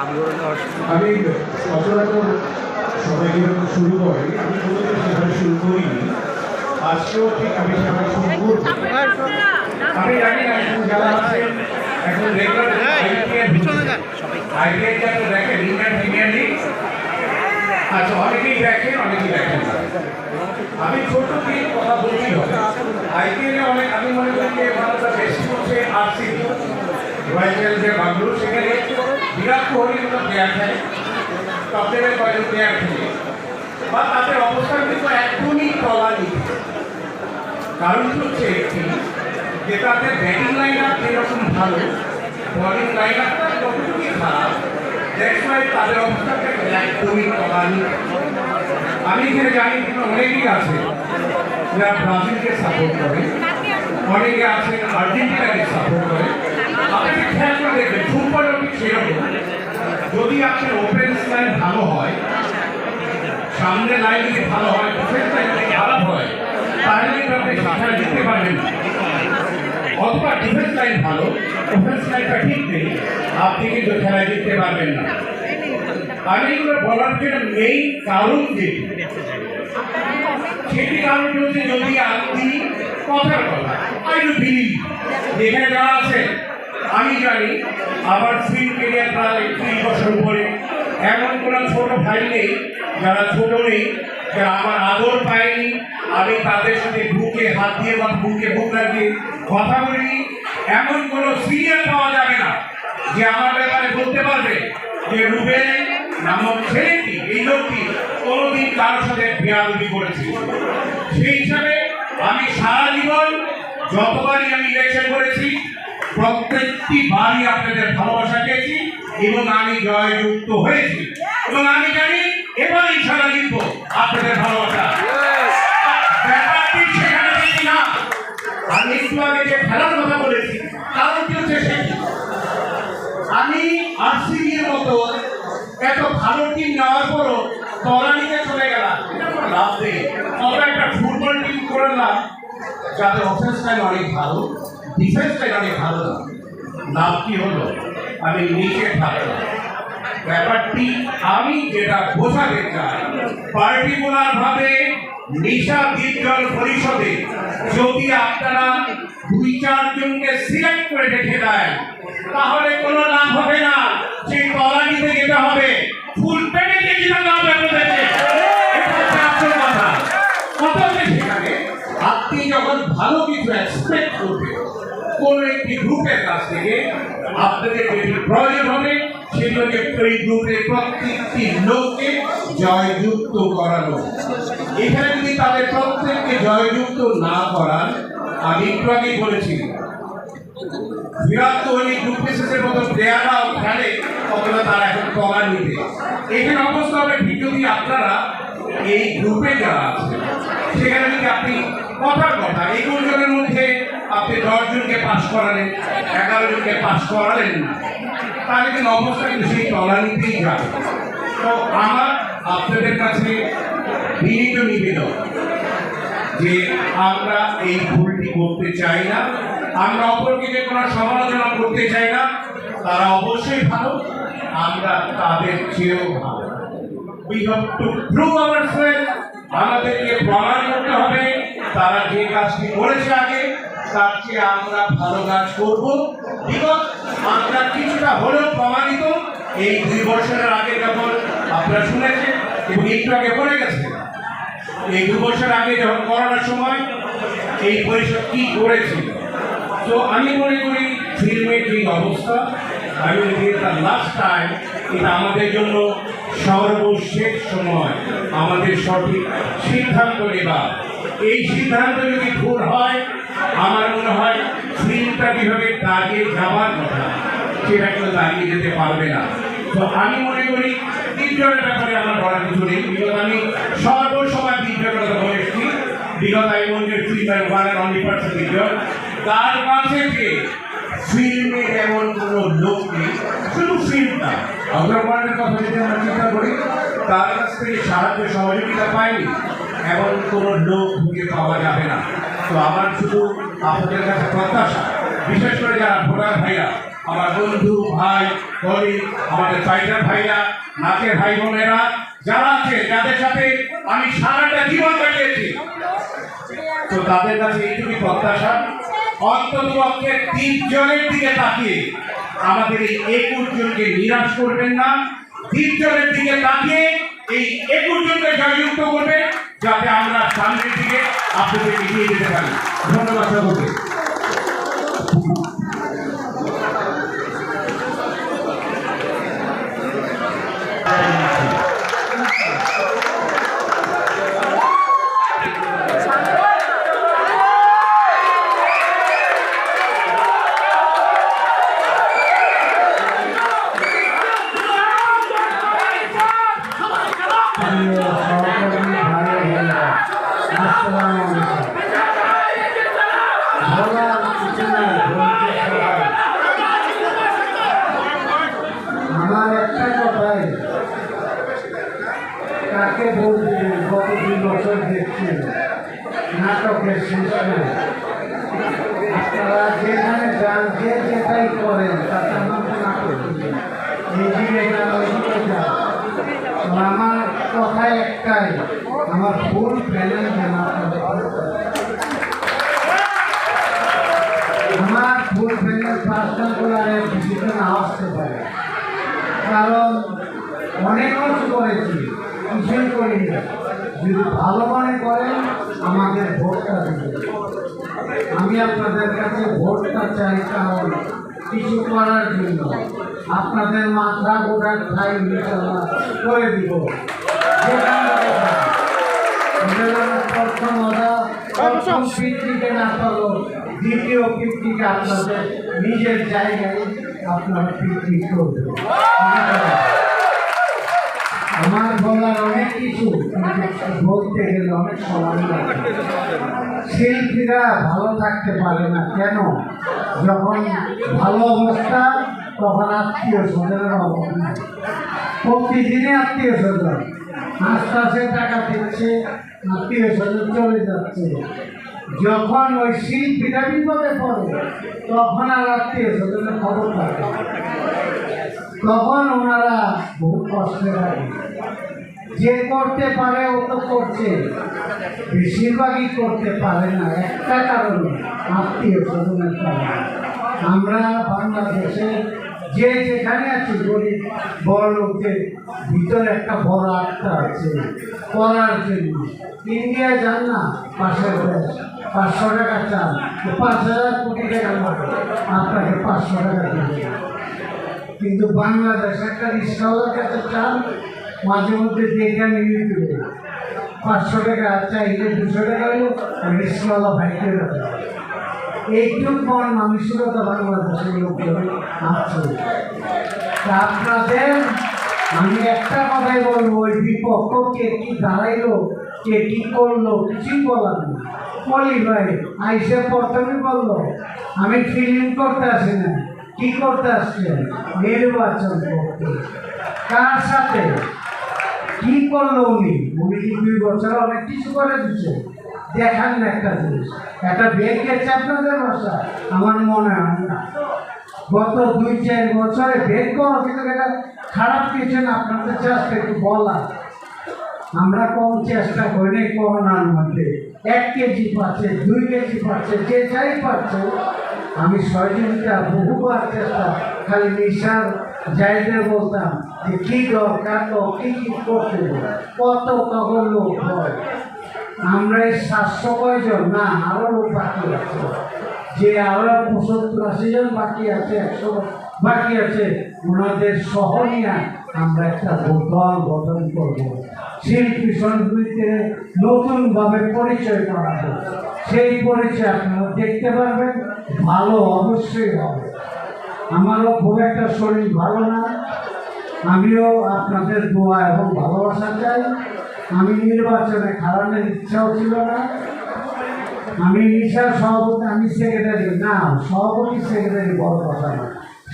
আমি সচরাচর সবাই যেরকম শুরু করে আমি কোনোদিন সেভাবে শুরু করিনি, আজকেও ঠিক আমি সেভাবে শুরু করব। আমি জানি না এখন যারা আছেন এখন রেগুলার আইপিএল যারা দেখেন ইন্ডিয়ান প্রিমিয়ার লিগ, আচ্ছা অনেকেই দেখেন অনেকেই দেখেন না। আমি ছোট থেকে কথা বলছি আইপিএলে অনেক আমি মনে করি যে ভারতটা বেশি হচ্ছে আরসিবি রয়্যাল চ্যালেঞ্জার বাঙ্গালোর, সেখানে বিরাট কোহলির মতো প্লেয়ার খেলে, টপ লেভেল কয়েকজন প্লেয়ার খেলে, বা তাদের অবস্থান কিন্তু একদমই তলানি। কারণ হচ্ছে একটি যে তাদের ব্যাটিং লাইন আপ যেরকম ভালো, বলিং লাইন আপটা যতটুকুই খারাপ, দ্যাটস ওয়াই তাদের অবস্থাটা একদমই তলানি। আমি এখানে জানি কিন্তু অনেকেই আছে যারা ব্রাজিলকে সাপোর্ট করে, অনেকে আছেন আর্জেন্টিনাকে সাপোর্ট করে। আপনি খেয়াল করে দেখবেন ফুটবলের ঠিক সেরকম, যদি আপনার ওপেন্স লাইন ভালো হয়, সামনে লাইন যদি ভালো হয়, ডিফেন্স লাইন যদি খারাপ হয়, তাহলে কিন্তু আপনি খেলা জিততে পারবেন না। অথবা ডিফেন্স লাইন ভালো, ওপেন্স লাইনটা ঠিক নেই, আপনি কিন্তু খেলা জিততে পারবেন না। আমি এগুলো বলার জন্য মেইন কারণ যেটি, সেটি কারণটি হচ্ছে যদি আপনি কথার কথা আই ডু বিলিভ এখানে যারা আছে, আমি জানি আমার ফিল্ম কেরিয়ার প্রায় 30 বছর উপরে, এমন কোনো ছোট ভাই নেই যারা ছোট নেই, যারা আমার আদর পায়নি, আমি তাদের সাথে বুকে হাত দিয়ে বা বুকে বুক লাগিয়ে কথা বলিনি। এমন কোনো সিনিয়র পাওয়া যাবে না যে আমার ব্যাপারে বলতে পারবে যে রুবেল নামক ছেলেটি, এই লোকটি কোনোদিন কারোর সাথে বেয়াদবি করেছে। সেই হিসাবে আমি সারা জীবন যতবারই আমি ইলেকশন করেছি, প্রত্যেকটি বারই আপনাদের ভালোবাসা পেয়েছি এবং আমি জয়যুক্ত হয়েছি, এবং আমি জানি এবার ইনশাআল্লাহ জিতবো আপনাদের ভালোবাসা। ব্যাপারটি সেখানে দেখি না, আমি একটু আগে যে খেলার কথা বলেছি কারণটি হচ্ছে সেটি, আমি আরসিবির মতো এত ভালো টিম নেওয়ার পরও তলানিতে চলে গেলাম, এটা কোনো লাভ নেই। আমরা একটা ফুটবল টিম করলাম যাদের অফেন্স লাইন অনেক ভালো, ডিফেন্স লাইন অনেক ভালো না, লাভ কি হলো? আমি নিচে থাকলাম। ব্যাপারটি আমি যেটা বোঝাতে চাই, পার্টিকুলার ভাবে নিশা বিজ্ঞান পরিষদে যদি আপনারা 2-4 জনকে সিলেক্ট করে রেখে দেন, তাহলে কোনো লাভ হবে না, সেই তলানিতে যেতে হবে, ফুল পেটে যেতে হবে আপনাদেরকে। এটা হচ্ছে আসল কথা। কথা হচ্ছে সেখানে আপনি যখন ভালো কিছু এক্সপেক্ট করবেন কোন একটি গ্রুপের কাছ থেকে, আপনাদের যেটি প্রয়োজন হবে সেটি হচ্ছে এই গ্রুপের প্রত্যেকটি লোককে জয়যুক্ত করানো। এখানে যদি তাদের প্রত্যেককে জয়যুক্ত না করান, আমি একটু আগেই বলেছি বিরাট কোহলি গ্রুপ বিশেষের মতো প্লেয়াররাও খেলে, অথবা তারা এখন তলা নিতে। এখানে অবস্থা হবে ঠিক যদি আপনারা এই গ্রুপে যারা আছে সেখানে যদি আপনি কথার কথা 21 জনের মধ্যে আপনি 10 জনকে পাস করালেন, 11 জনকে পাস করালেন না, তাহলে কিন্তু অবস্থা কিন্তু সেই তলা নিতেই যাবে। তো আমার আপনাদের কাছে বিনীত নিবেদন যে আমরা এই ভুলটি করতে চাই না, আমরা অপরকে যে কোনো সমালোচনা করতে চাই না, তারা অবশ্যই ভালো, আমরা তাদের চেয়েও ভালো। We have to prove ourselves, আমাদেরকে প্রমাণ করতে হবে তারা যে কাজটি করেছে আগে তার চেয়ে আমরা ভালো কাজ করব। বিগত আমরা কিছুটা হলেও প্রমাণিত, এই 2 বছরের আগে যখন আপনারা শুনেছেন এবং একটু আগে পড়ে গেছে, এই 2 বছর আগে যখন করোনার সময় এই পরিষদ কি করেছিল। তো আমি মনে করি ফিল্মের যে অবস্থা, আমি লাস্ট টাইম, এটা আমাদের জন্য সর্বশেষ সময় আমাদের সঠিক সিদ্ধান্ত নেবা। এই সিদ্ধান্ত যদি ভুল হয়, আমার মনে হয় ফিল্মটা কিভাবে দাঁড়িয়ে যাওয়ার কথা সেটা কিন্তু দাঁড়িয়ে যেতে পারবে না। তো আমি মনে করি 3 জনের ব্যাপারে আমার বলার কিছু নেই। বিগত আমি সর্বসময় 3 জনের কথা বলে এসেছি। বিগত আমি মনে করি ফিল্মের 1% 3 জন, তার কাছে যে ফিল্মের এমন কোনো লোক নেই, শুধু ফিল্মটা অগ্রগণের কথা যদি আমরা চিন্তা করি, তার কাছ থেকে সাহায্য সহযোগিতা পাইনি এমন কোনো লোক খুঁজে পাওয়া যাবে না। তো আমার শুধু আপনাদের কাছে প্রত্যাশা, বিশেষ করে যারা ভোটার ভাইরা আমার বন্ধু ভাই কলিগ, আমাদের ফাইটার ভাইরা, নাচের ভাই বোনেরা যারা আছে, যাদের সাথে আমি সারাটা জীবন কাটিয়েছি, তো তাদের কাছে এইটুকু প্রত্যাশা, অন্তত পক্ষে 3 জনের দিকে তাকিয়ে আমাদের এই 21 জনকে নিরাশ করবেন না। 3 জনের দিকে তাকিয়ে এই 21 জনকে জয়যুক্ত করবেন, যাতে আমরা সামনের দিকে আপনাদের এগিয়ে যেতে পারি। ধন্যবাদ সকলকে। আমার একটা কথাই কাকে বলবেন, গত 2 বছর দেখছি নাটকের শেষে আপনারা যেখানে যান, যে যেটাই করেন তাতে আমার নাটক এইদিকে যান, ওইদিকে যান। আমার কথা একটাই, আমার ফুল প্যানেল যেন আপনাদের আমার ফুল প্যানেল পার্সোনাল করে কিছুতে না আসতে পারে, কারণ অনেক কিছু করেছি, কিছুই করিনি। যদি ভালো মনে করেন আমাদের ভোটটা দিবেন। আমি আপনাদের কাছে ভোটটা চাই, কারণ কিছু করার জন্য আপনাদের মাথা গোটা খাই ইনশাআল্লাহ করে দিব। প্রথম পিকনিকে না পারলো, দ্বিতীয় পিকনিকে আপনাদের নিজের জায়গায় আপনারা পিকনিক করবেন। আমার বলার অনেক কিছু, বলতে গেলে অনেক সময় লাগে। শিল্পীরা ভালো থাকতে পারে না কেন? যখন ভালো অবস্থা তখন আত্মীয় স্বজনের অভাব নাই। প্রতিদিনে আত্মীয় স্বজন আস্তে আস্তে টাকা দিচ্ছে, আত্মীয় স্বজন চলে যাচ্ছে। যখন ওই শিল্পীরা বিপদে পড়ে তখন আর আত্মীয় স্বজনের খবর থাকে, তখন ওনারা বহু কষ্টে থাকে। যে করতে পারে ও তো করছে, বেশিরভাগই করতে পারে না একটা কারণে, আত্মীয় স্বজনের কারণে। আমরা বাংলাদেশে যে যেখানে আছি, গরিব বড় লোকদের ভিতরে একটা বড় আত্মা আছে করার জন্য। ইন্ডিয়া যান না, পাশের দেশ 500 টাকা চান, 5,000 কোটি টাকা লাগে, আপনাকে 500 টাকা দিবে। কিন্তু বাংলাদেশ একটা রিক্সাওয়ালার কাছে চান, মাঝে মধ্যে দেখে নিয়ে দেবে 500 টাকা চাইলে 200 টাকা হলো রিক্সাওয়ালা ভাইকে রাখে। এইটুক মন মানসিকতা বাংলাদেশের লোকের আছে। আপনাদের আমি একটা কথাই বলবো, ওই বিপক্ষ কে কি দাঁড়াইলো, কে কি করলো, কিছুই বলার না। বলি ভাই আইসে প্রথমে বললো আমি ফিল্ম করতে আসি না, কি করতে আসছেন? নির্বাচন করতে। কার সাথে কি করলো উনি? উনি কি 2 বছর অনেক কিছু করে দিচ্ছে? দেখান না একটা জিনিস, একটা বেগ গেছে আপনাদের বাসা? আমার মনে হয় না। গত 2-4 বছরে বেগ করা, কিন্তু এটা খারাপ কিছু না, আপনাদের চেষ্টা একটু বলা। আমরা কম চেষ্টা করি করোনার মধ্যে 1 কেজি পাচ্ছে, 2 কেজি পাচ্ছে, যে যাই পাচ্ছে। আমি সহযোগিতা বহুবার চেষ্টা, খালি নিশার যাইতে বলতাম যে কী দরকার, কি কি করতে, কত তখন লোক হয়। আমরা এই 700 কয়জন না, আরও লোক বাকি আছে, যে আরও 75-80 জন বাকি আছে, 100 বাকি আছে, ওনাদের সহ নিয়ে আমরা একটা দল গঠন করব। শিল্পী সংস্কৃতিতে নতুনভাবে পরিচয় করাবো। সেই পরিচয় আপনারা দেখতে পারবেন, ভালো অবশ্যই হবে। আমারও খুব একটা শরীর ভালো না, আমিও আপনাদের দোয়া এবং ভালোবাসা চাই। আমি নির্বাচনে খারাপের ইচ্ছাও ছিল না। আমি নিশার সভাপতি, আমি সেক্রেটারি না, সভাপতি সেক্রেটারি বড় কথা না,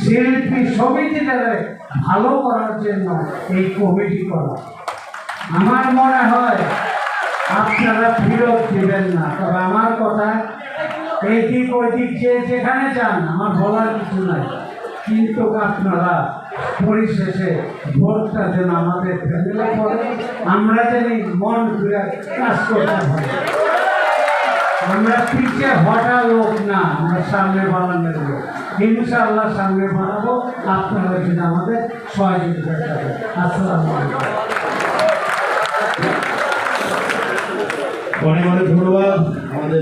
শিল্পী সমিতিটাকে ভালো করার জন্য এই কমিটি করা। আমার মনে হয় আপনারা ফেরত দেবেন না। তবে আমার কথা, এই দিক ওই দিক যে যেখানে যান, আমার বলার কিছু নাই, কিন্তু আপনারা পরিশেষে ভোটটা যেন আমাদের ফ্যামিলি করে, আমরা যেন মন ঘুরে কাজ করতে পারি। আমরা পিছিয়ে হটা লোক না, আমরা সামনে বানানোর লোক। ইনশাআল্লাহ সামনে বানাবো, আপনারা যেন আমাদের সহযোগিতা করবেন। আসসালামু আলাইকুম। অনেক অনেক ধন্যবাদ আমাদের